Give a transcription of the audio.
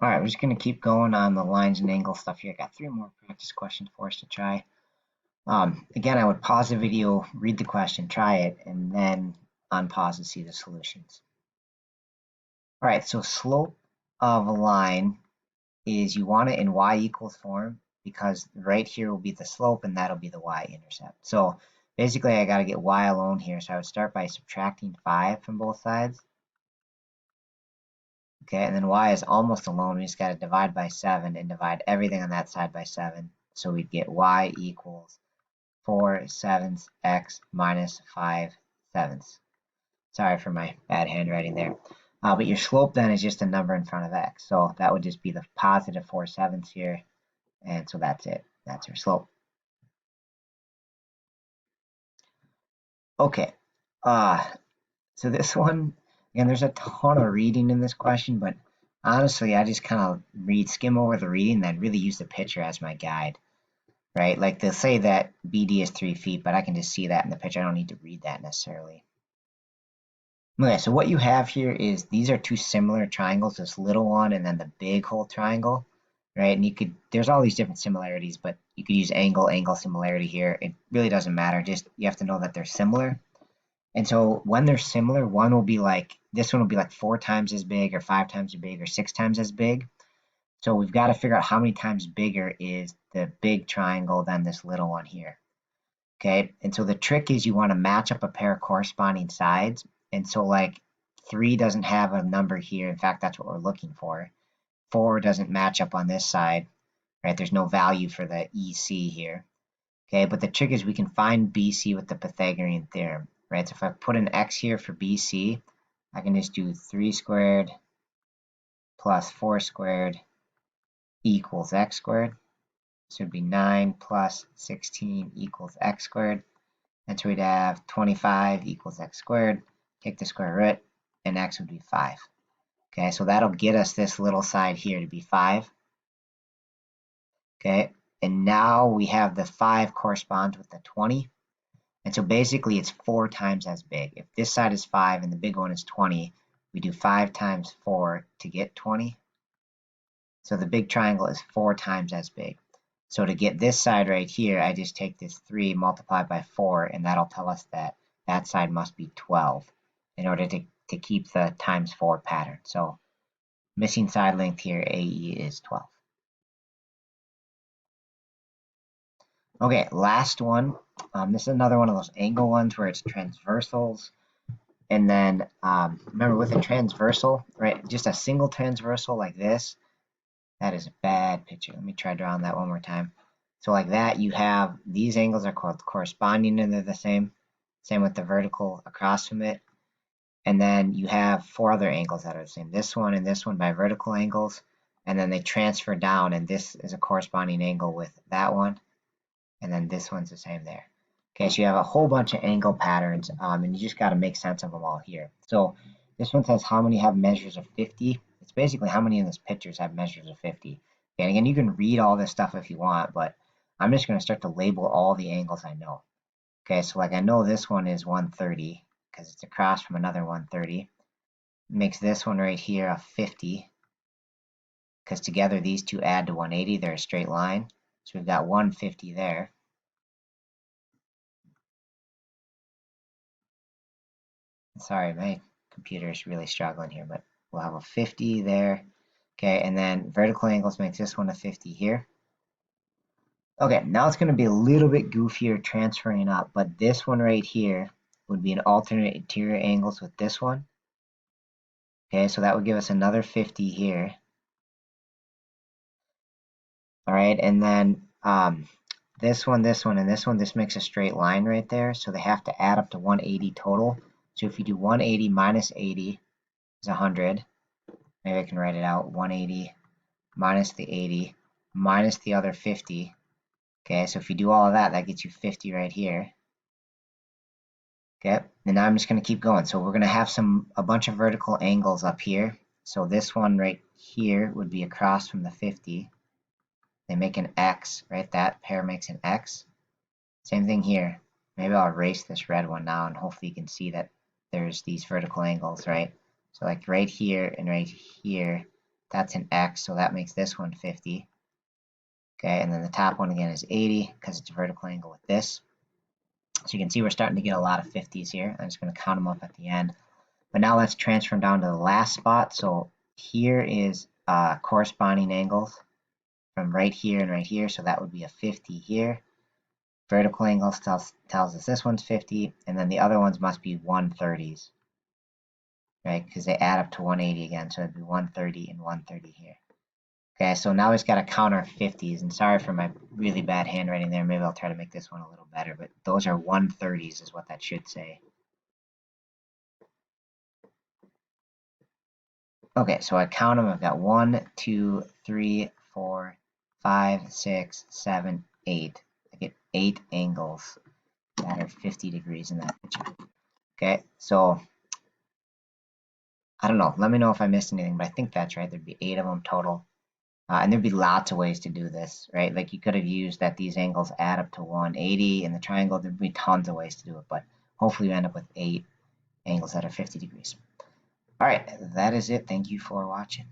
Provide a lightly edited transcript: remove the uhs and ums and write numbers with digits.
All right, we're just going to keep going on the lines and angle stuff here. I got 3 more practice questions for us to try. Again, I would pause the video, read the question, try it, and then unpause to see the solutions. All right, so slope of a line is you want it in y equals form because right here will be the slope and that'll be the y-intercept. So basically I got to get y alone here. So I would start by subtracting 5 from both sides. Okay, and then y is almost alone. We just got to divide by 7 and divide everything on that side by 7. So we'd get y equals 4/7 x minus 5/7. Sorry for my bad handwriting there. But your slope then is just a number in front of x. So that would just be the positive 4/7 here. And so that's it. That's your slope. Okay. So this one, again, there's a ton of reading in this question, but honestly, I just kind of skim over the reading, then really use the picture as my guide, right? Like they'll say that BD is 3 feet, but I can just see that in the picture. I don't need to read that necessarily. Okay, so what you have here is these are 2 similar triangles, this little one and then the big whole triangle, right? And there's all these different similarities, but you could use angle, similarity here. It really doesn't matter. Just you have to know that they're similar. And so when they're similar, this one will be like 4 times as big or 5 times as big or 6 times as big. So we've got to figure out how many times bigger is the big triangle than this little one here. Okay, and so the trick is you want to match up a pair of corresponding sides. And so like 3 doesn't have a number here. In fact, that's what we're looking for. 4 doesn't match up on this side, right? There's no value for the EC here. Okay, but the trick is we can find BC with the Pythagorean theorem, right? So if I put an x here for BC, I can just do 3 squared plus 4 squared equals x squared. So it'd be 9 plus 16 equals x squared. And so we'd have 25 equals x squared. Take the square root, and x would be 5. Okay, so that'll get us this little side here to be 5. Okay, and now we have the 5 corresponds with the 20. And so basically it's 4 times as big. If this side is 5 and the big one is 20, we do 5 times 4 to get 20. So the big triangle is 4 times as big. So to get this side right here, I just take this 3 multiplied by 4, and that'll tell us that that side must be 12 in order to keep the times 4 pattern. So missing side length here, AE is 12. Okay, last one. This is another one of those angle ones where it's transversals. And then remember with a transversal, right, just a single transversal like this, that is a bad picture. Let me try drawing that one more time. So like that, you have these angles are called corresponding and they're the same. Same with the vertical across from it. And then you have 4 other angles that are the same. This one and this one by vertical angles. And then they transfer down, and this is a corresponding angle with that one. And then this one's the same there. Okay, so you have a whole bunch of angle patterns, and you just got to make sense of them all here. So this one says how many have measures of 50. It's basically how many in this pictures have measures of 50. And again, you can read all this stuff if you want, but I'm just going to start to label all the angles I know. Okay, so like I know this one is 130 because it's across from another 130. Makes this one right here a 50 because together these two add to 180. They're a straight line. So we've got 150 there. Sorry, my computer is really struggling here, but we'll have a 50 there. Okay, and then vertical angles makes this one a 50 here. Okay, now it's going to be a little bit goofier transferring up, but this one right here would be an alternate interior angles with this one. Okay, so that would give us another 50 here. All right, and then this one, and this one, this makes a straight line right there. So they have to add up to 180 total. So if you do 180 minus 80 is 100. Maybe I can write it out. 180 minus the 80 minus the other 50. Okay, so if you do all of that, that gets you 50 right here. Okay, and now I'm just going to keep going. So we're going to have a bunch of vertical angles up here. So this one right here would be across from the 50. They make an X, right? That pair makes an X. Same thing here. Maybe I'll erase this red one now, and hopefully you can see that there's these vertical angles, right? So like right here and right here, that's an X, so that makes this one 50. Okay, and then the top one again is 80 because it's a vertical angle with this. So you can see we're starting to get a lot of 50s here. I'm just going to count them up at the end. But now let's transfer them down to the last spot. So here is corresponding angles from right here and right here. So that would be a 50 here. Vertical angles tells us this one's 50, and then the other ones must be 130s, right? Because they add up to 180 again. So it'd be 130 and 130 here. Okay, so now we've got to count our 50s, and sorry for my really bad handwriting there. Maybe I'll try to make this one a little better, but those are 130s is what that should say. Okay, so I count them. I've got 1, 2, 3, 4, 5, 6, 7, 8. I get 8 angles that are 50 degrees in that picture. Okay, so I don't know. Let me know if I missed anything, but I think that's right. There'd be 8 of them total. And there'd be lots of ways to do this, right? Like you could have used that these angles add up to 180 in the triangle. There'd be tons of ways to do it, but hopefully you end up with 8 angles that are 50 degrees. All right, that is it. Thank you for watching.